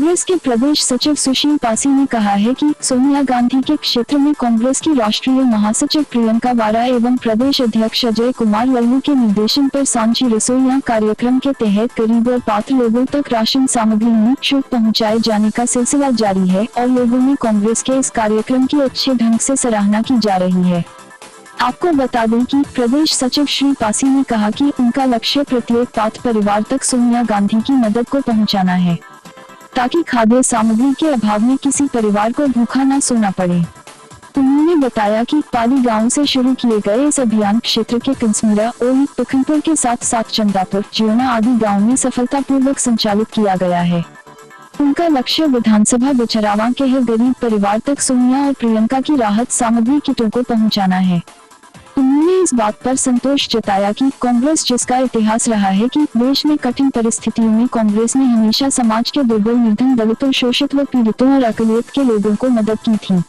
कांग्रेस के प्रदेश सचिव सुशील पासी ने कहा है कि सोनिया गांधी के क्षेत्र में कांग्रेस की राष्ट्रीय महासचिव प्रियंका वारा एवं प्रदेश अध्यक्ष अजय कुमार लल्लू के निर्देशन पर सांची रसोइयां कार्यक्रम के तहत गरीब और पात्र लोगों तक राशन सामग्री निःशुल्क पहुंचाए जाने का सिलसिला जारी है और लोगों में कांग्रेस के इस कार्यक्रम की अच्छे ढंग से सराहना की जा रही है। आपको बता दें कि प्रदेश सचिव श्री पासी ने कहा कि उनका लक्ष्य प्रत्येक पात्र परिवार तक सोनिया गांधी की मदद को पहुंचाना है, ताकि खाद्य सामग्री के अभाव में किसी परिवार को भूखा न सोना पड़े। उन्होंने बताया कि पाली गांव से शुरू किए गए इस अभियान क्षेत्र के कंसमीरा, ओली, पखनपुर के साथ साथ चंदापुर, ज्योना आदि गांव में सफलतापूर्वक संचालित किया गया है। उनका लक्ष्य विधानसभा बिछरावा के हर गरीब परिवार तक सोनिया और प्रियंका की राहत सामग्री किटों को पहुँचाना है। उन्होंने इस बात पर संतोष जताया कि कांग्रेस, जिसका इतिहास रहा है कि देश में कठिन परिस्थितियों में कांग्रेस ने हमेशा समाज के दुर्बल, निर्धन, दलितों, शोषित व पीड़ितों और अकलियत के लोगों को मदद की थी,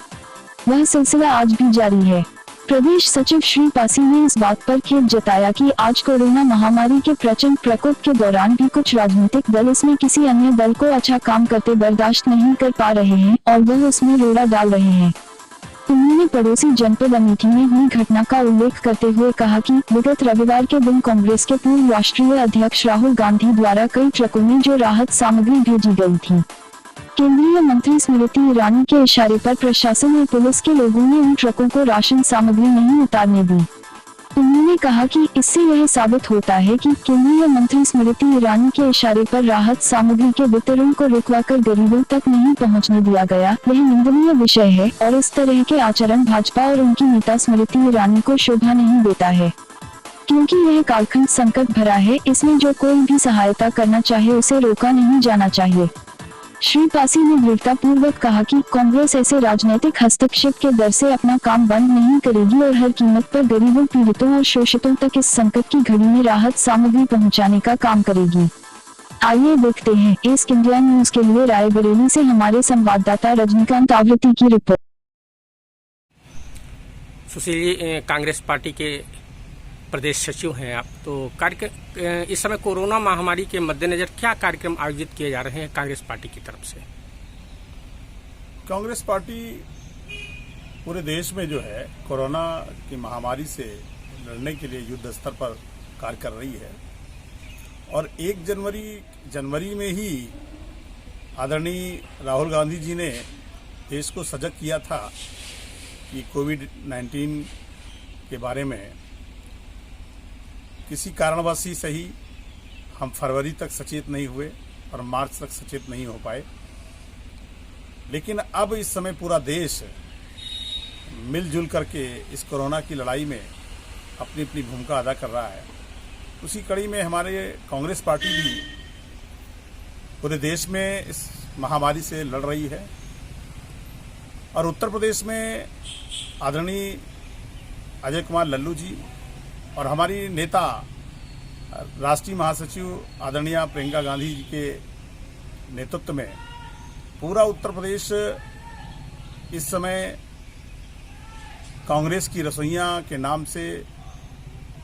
वह सिलसिला आज भी जारी है। प्रदेश सचिव श्री पासी ने इस बात पर खेद जताया कि आज कोरोना महामारी के प्रचंड प्रकोप के दौरान भी कुछ राजनीतिक दल इसमें किसी अन्य दल को अच्छा काम करते बर्दाश्त नहीं कर पा रहे हैं और वह उसमें रोड़ा डाल रहे हैं। उन्होंने पड़ोसी जनपद अमेठी में हुई घटना का उल्लेख करते हुए कहा कि विगत रविवार के दिन कांग्रेस के पूर्व राष्ट्रीय अध्यक्ष राहुल गांधी द्वारा कई ट्रकों में जो राहत सामग्री भेजी गई थी, केंद्रीय मंत्री स्मृति ईरानी के इशारे पर प्रशासन और पुलिस के लोगों ने उन ट्रकों को राशन सामग्री नहीं उतारने दी। उन्होंने कहा कि इससे यह साबित होता है कि केंद्रीय मंत्री स्मृति ईरानी के इशारे पर राहत सामग्री के वितरण को रुकवाकर गरीबों तक नहीं पहुंचने दिया गया। यह निंदनीय विषय है और इस तरह के आचरण भाजपा और उनकी नेता स्मृति ईरानी को शोभा नहीं देता है, क्योंकि यह कालखंड संकट भरा है। इसमें जो कोई भी सहायता करना चाहे उसे रोका नहीं जाना चाहिए। श्री पासी ने दृढ़ता पूर्वक कहा कि कांग्रेस ऐसे राजनीतिक हस्तक्षेप के डर से अपना काम बंद नहीं करेगी और हर कीमत पर गरीबों, पीड़ितों और शोषितों तक इस संकट की घड़ी में राहत सामग्री पहुंचाने का काम करेगी। आइए देखते हैं ईस्ट इंडिया न्यूज के लिए रायबरेली से हमारे संवाददाता रजनीकांत आवृत्ति की रिपोर्ट। सुशील जी, कांग्रेस पार्टी के प्रदेश सचिव हैं आप, तो कार्यक्रम इस समय कोरोना महामारी के मद्देनजर क्या कार्यक्रम आयोजित किए जा रहे हैं कांग्रेस पार्टी की तरफ से? कांग्रेस पार्टी पूरे देश में जो है कोरोना की महामारी से लड़ने के लिए युद्ध स्तर पर कार्य कर रही है और 1 जनवरी में ही आदरणीय राहुल गांधी जी ने देश को सजग किया था कि कोविड-19 के बारे में किसी कारणवश ही सही हम फरवरी तक सचेत नहीं हुए और मार्च तक सचेत नहीं हो पाए, लेकिन अब इस समय पूरा देश मिलजुल करके इस कोरोना की लड़ाई में अपनी अपनी भूमिका अदा कर रहा है। उसी कड़ी में हमारे कांग्रेस पार्टी भी पूरे देश में इस महामारी से लड़ रही है और उत्तर प्रदेश में आदरणीय अजय कुमार लल्लू जी और हमारी नेता राष्ट्रीय महासचिव आदरणीय प्रियंका गांधी जी के नेतृत्व में पूरा उत्तर प्रदेश इस समय कांग्रेस की रसोइयां के नाम से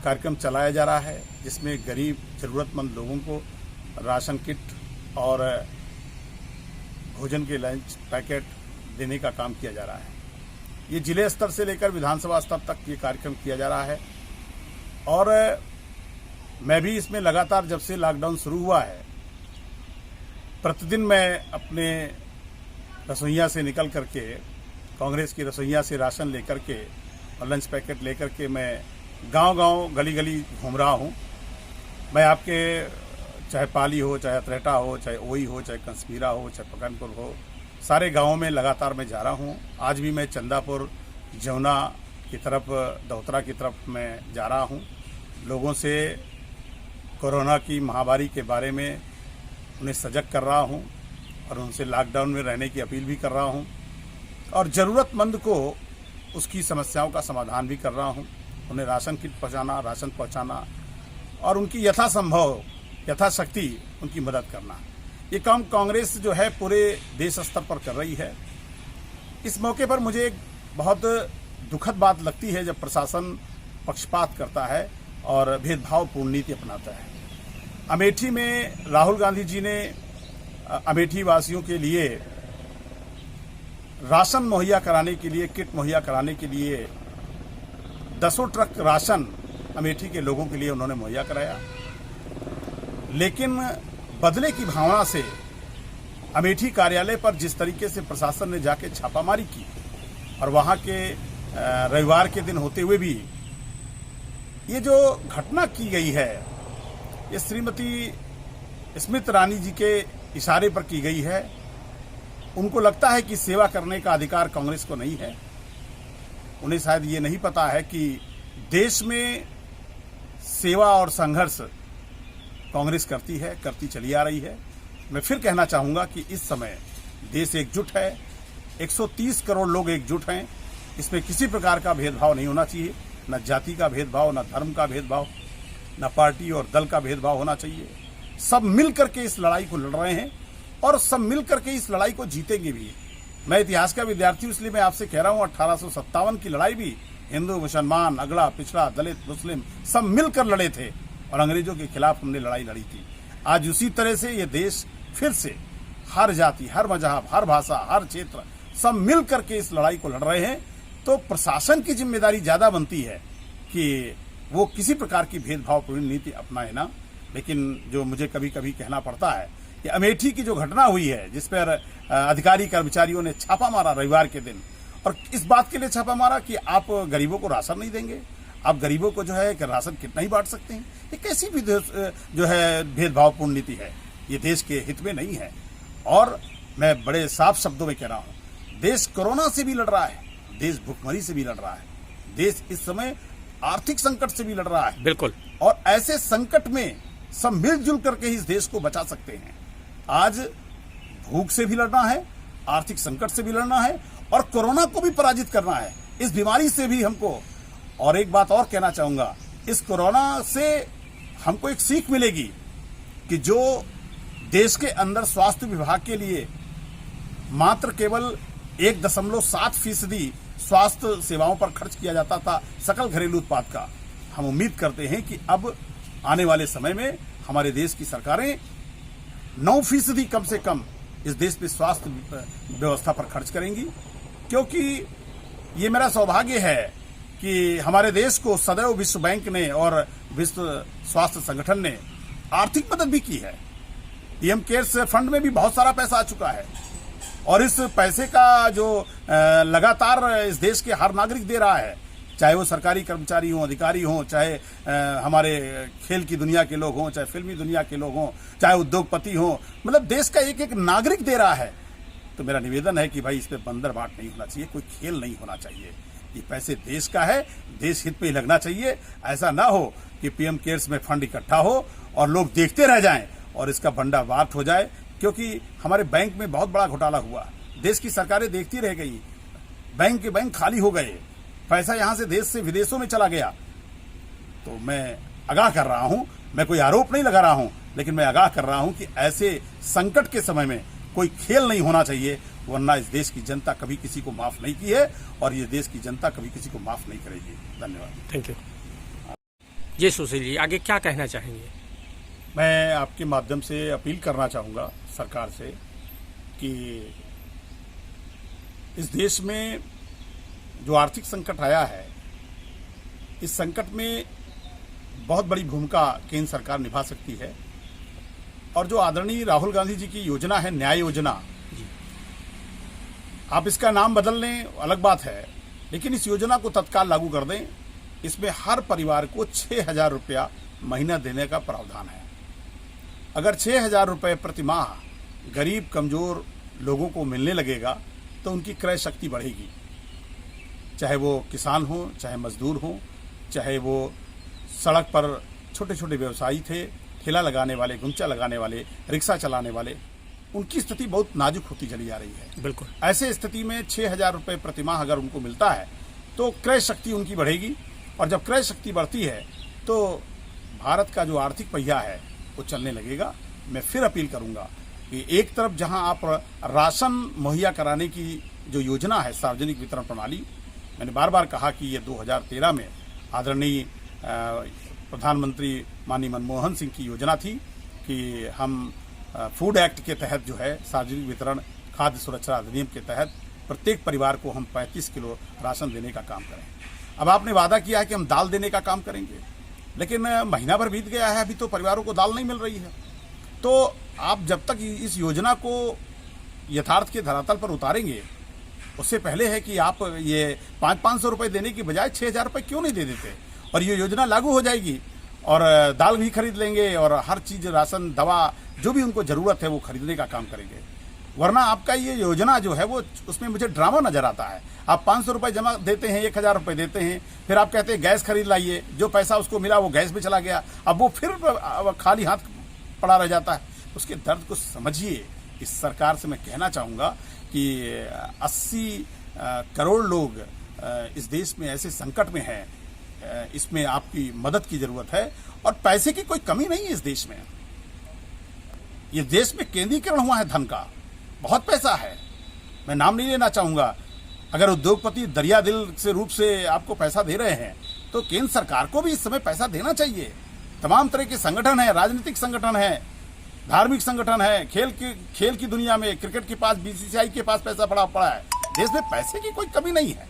कार्यक्रम चलाया जा रहा है, जिसमें गरीब जरूरतमंद लोगों को राशन किट और भोजन के लंच पैकेट देने का काम किया जा रहा है। ये जिले स्तर से लेकर विधानसभा स्तर तक ये कार्यक्रम किया जा रहा है और मैं भी इसमें लगातार जब से लॉकडाउन शुरू हुआ है प्रतिदिन मैं अपने रसोइया से निकल करके कांग्रेस की रसोइया से राशन लेकर के और लंच पैकेट लेकर के मैं गांव-गांव, गली-गली घूम रहा हूं। मैं आपके चाहे पाली हो, चाहे अतरेटा हो, चाहे ओई हो, चाहे कंसमीरा हो, चाहे पकनपुर हो, सारे गाँवों में लगातार मैं जा रहा हूँ। आज भी मैं चंदापुर, ज्योना की तरफ, दौतरा की तरफ मैं जा रहा हूं। लोगों से कोरोना की महामारी के बारे में उन्हें सजग कर रहा हूं और उनसे लॉकडाउन में रहने की अपील भी कर रहा हूं और ज़रूरतमंद को उसकी समस्याओं का समाधान भी कर रहा हूं। उन्हें राशन किट पहुंचाना, राशन पहुंचाना और उनकी यथासंभव, यथाशक्ति उनकी मदद करना, ये काम कांग्रेस जो है पूरे देश स्तर पर कर रही है। इस मौके पर मुझे एक बहुत दुखद बात लगती है जब प्रशासन पक्षपात करता है और भेदभावपूर्ण नीति अपनाता है। अमेठी में राहुल गांधी जी ने अमेठी वासियों के लिए राशन मुहैया कराने के लिए, किट मुहैया कराने के लिए 10 ट्रक राशन अमेठी के लोगों के लिए उन्होंने मुहैया कराया। लेकिन बदले की भावना से अमेठी कार्यालय पर जिस तरीके से प्रशासन ने जाके छापामारी की और वहां के रविवार के दिन होते हुए भी ये जो घटना की गई है, ये श्रीमती स्मृति ईरानी जी के इशारे पर की गई है। उनको लगता है कि सेवा करने का अधिकार कांग्रेस को नहीं है। उन्हें शायद ये नहीं पता है कि देश में सेवा और संघर्ष कांग्रेस करती है, करती चली आ रही है। मैं फिर कहना चाहूंगा कि इस समय देश एकजुट है, 130 करोड़ लोग एकजुट हैं। इसमें किसी प्रकार का भेदभाव नहीं होना चाहिए, न जाति का भेदभाव, न धर्म का भेदभाव, न पार्टी और दल का भेदभाव होना चाहिए। सब मिल करके इस लड़ाई को लड़ रहे हैं और सब मिल करके इस लड़ाई को जीतेंगे भी। मैं इतिहास का विद्यार्थी हूं, इसलिए मैं आपसे कह रहा हूं 1857 की लड़ाई भी हिंदू, मुसलमान, अगड़ा, पिछड़ा, दलित, मुस्लिम सब मिलकर लड़े थे और अंग्रेजों के खिलाफ हमने लड़ाई लड़ी थी। आज उसी तरह से ये देश फिर से हर जाति, हर मजहब, हर भाषा, हर क्षेत्र सब मिल करके इस लड़ाई को लड़ रहे हैं। तो प्रशासन की जिम्मेदारी ज्यादा बनती है कि वो किसी प्रकार की भेदभावपूर्ण नीति अपनाए ना। लेकिन जो मुझे कभी कभी कहना पड़ता है कि अमेठी की जो घटना हुई है, जिस पर अधिकारी कर्मचारियों ने छापा मारा रविवार के दिन, और इस बात के लिए छापा मारा कि आप गरीबों को राशन नहीं देंगे, आप गरीबों को जो है कि राशन कितना ही बांट सकते हैं। ये कैसी भी जो है भेदभावपूर्ण नीति है, ये देश के हित में नहीं है। और मैं बड़े साफ शब्दों में कह रहा हूं, देश कोरोना से भी लड़ रहा है, देश भुखमरी से भी लड़ रहा है, देश इस समय आर्थिक संकट से भी लड़ रहा है। बिल्कुल। और ऐसे संकट में सब मिलजुल करके इस देश को बचा सकते हैं। आज भूख से भी लड़ना है, आर्थिक संकट से भी लड़ना है और कोरोना को भी पराजित करना है, इस बीमारी से भी हमको। और एक बात और कहना चाहूंगा, इस कोरोना से हमको एक सीख मिलेगी कि जो देश के अंदर स्वास्थ्य विभाग के लिए मात्र केवल 1.7% स्वास्थ्य सेवाओं पर खर्च किया जाता था सकल घरेलू उत्पाद का, हम उम्मीद करते हैं कि अब आने वाले समय में हमारे देश की सरकारें 9% कम से कम इस देश में स्वास्थ्य व्यवस्था पर खर्च करेंगी। क्योंकि ये मेरा सौभाग्य है कि हमारे देश को सदैव विश्व बैंक ने और विश्व स्वास्थ्य संगठन ने आर्थिक मदद भी की है। पीएम केयर्स फंड में भी बहुत सारा पैसा आ चुका है और इस पैसे का जो लगातार इस देश के हर नागरिक दे रहा है, चाहे वो सरकारी कर्मचारी हों, अधिकारी हों, चाहे हमारे खेल की दुनिया के लोग हों, चाहे फिल्मी दुनिया के लोग हों, चाहे उद्योगपति हों, मतलब देश का एक एक नागरिक दे रहा है। तो मेरा निवेदन है कि भाई इस पे बंदर बाट नहीं होना चाहिए, कोई खेल नहीं होना चाहिए। ये पैसे देश का है, देश हित में ही लगना चाहिए। ऐसा ना हो कि पीएम केयर्स में फंड इकट्ठा हो और लोग देखते रह जाएं और इसका बंडाबाट हो जाए। क्योंकि हमारे बैंक में बहुत बड़ा घोटाला हुआ, देश की सरकारें देखती रह गई, बैंक के बैंक खाली हो गए, पैसा यहां से देश से विदेशों में चला गया। तो मैं आगाह कर रहा हूं, मैं कोई आरोप नहीं लगा रहा हूं, लेकिन मैं आगाह कर रहा हूं कि ऐसे संकट के समय में कोई खेल नहीं होना चाहिए, वरना इस देश की जनता कभी किसी को माफ नहीं की है और ये देश की जनता कभी किसी को माफ नहीं करेगी। धन्यवाद। Thank you. जी सुशील जी, आगे क्या कहना चाहेंगे? मैं आपके माध्यम से अपील करना चाहूंगा सरकार से कि इस देश में जो आर्थिक संकट आया है, इस संकट में बहुत बड़ी भूमिका केंद्र सरकार निभा सकती है। और जो आदरणीय राहुल गांधी जी की योजना है, न्याय योजना, आप इसका नाम बदल लें अलग बात है, लेकिन इस योजना को तत्काल लागू कर दें। इसमें हर परिवार को 6,000 रुपया महीना देने का प्रावधान है। अगर 6,000 रुपये प्रति माह गरीब कमजोर लोगों को मिलने लगेगा तो उनकी क्रय शक्ति बढ़ेगी। चाहे वो किसान हो, चाहे मजदूर हो, चाहे वो सड़क पर छोटे छोटे व्यवसायी थे, ठेला लगाने वाले, गुमचा लगाने वाले, रिक्शा चलाने वाले, उनकी स्थिति बहुत नाजुक होती चली जा रही है। बिल्कुल। ऐसे स्थिति में 6,000 रुपये प्रति माह अगर उनको मिलता है तो क्रय शक्ति उनकी बढ़ेगी और जब क्रय शक्ति बढ़ती है तो भारत का जो आर्थिक पहिया है वो चलने लगेगा। मैं फिर अपील करूंगा कि एक तरफ जहां आप राशन मुहैया कराने की जो योजना है, सार्वजनिक वितरण प्रणाली, मैंने बार बार कहा कि ये 2013 में आदरणीय प्रधानमंत्री माननीय मनमोहन सिंह की योजना थी कि हम फूड एक्ट के तहत जो है सार्वजनिक वितरण खाद्य सुरक्षा अधिनियम के तहत प्रत्येक परिवार को हम 35 किलो राशन देने का काम करें। अब आपने वादा किया है कि हम दाल देने का काम करेंगे, लेकिन महीना भर बीत गया है, अभी तो परिवारों को दाल नहीं मिल रही है। तो आप जब तक इस योजना को यथार्थ के धरातल पर उतारेंगे, उससे पहले है कि आप ये 500 रुपए देने की बजाय 6,000 रुपए क्यों नहीं दे देते, और ये योजना लागू हो जाएगी और दाल भी खरीद लेंगे और हर चीज, राशन, दवा, जो भी उनको जरूरत है वो खरीदने का काम करेंगे। वरना आपका ये योजना जो है वो, उसमें मुझे ड्रामा नजर आता है। आप 500 रुपए जमा देते हैं, 1,000 रुपए देते हैं, फिर आप कहते हैं गैस खरीद लाइए, जो पैसा उसको मिला वो गैस में चला गया, अब वो फिर खाली हाथ पड़ा रह जाता है। उसके दर्द को समझिए। इस सरकार से मैं कहना चाहूंगा कि 80 करोड़ लोग इस देश में ऐसे संकट में हैं, इसमें आपकी मदद की जरूरत है, और पैसे की कोई कमी नहीं है इस देश में। ये देश में केंद्रीकरण हुआ है धन का, बहुत पैसा है, मैं नाम नहीं लेना चाहूंगा। अगर उद्योगपति दरिया दिल से रूप से आपको पैसा दे रहे हैं, तो केंद्र सरकार को भी इस समय पैसा देना चाहिए। तमाम तरह के संगठन है, राजनीतिक संगठन है, धार्मिक संगठन है, खेल की दुनिया में क्रिकेट के पास, बीसीसीआई के पास पैसा पड़ा है। देश में पैसे की कोई कमी नहीं है।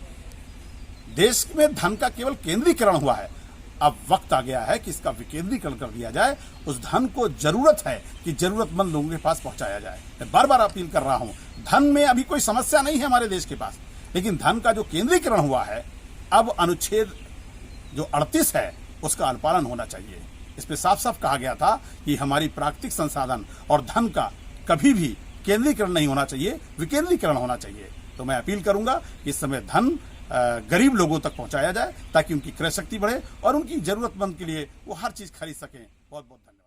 देश में धन का केवल केंद्रीकरण हुआ है। अब वक्त आ गया है कि इसका विकेंद्रीकरण कर दिया जाए। उस धन को जरूरत है कि जरूरतमंद लोगों के पास पहुंचाया जाए। मैं बार बार अपील कर रहा हूं, धन में अभी कोई समस्या नहीं है हमारे देश के पास, लेकिन धन का जो केंद्रीकरण हुआ है, अब अनुच्छेद जो 38 है उसका अनुपालन होना चाहिए। इस पे साफ साफ कहा गया था कि हमारी प्राकृतिक संसाधन और धन का कभी भी केंद्रीकरण नहीं होना चाहिए, विकेंद्रीकरण होना चाहिए। तो मैं अपील करूंगा कि इस समय धन गरीब लोगों तक पहुंचाया जाए, ताकि उनकी क्रय शक्ति बढ़े और उनकी जरूरतमंद के लिए वो हर चीज खरीद सकें। बहुत बहुत धन्यवाद।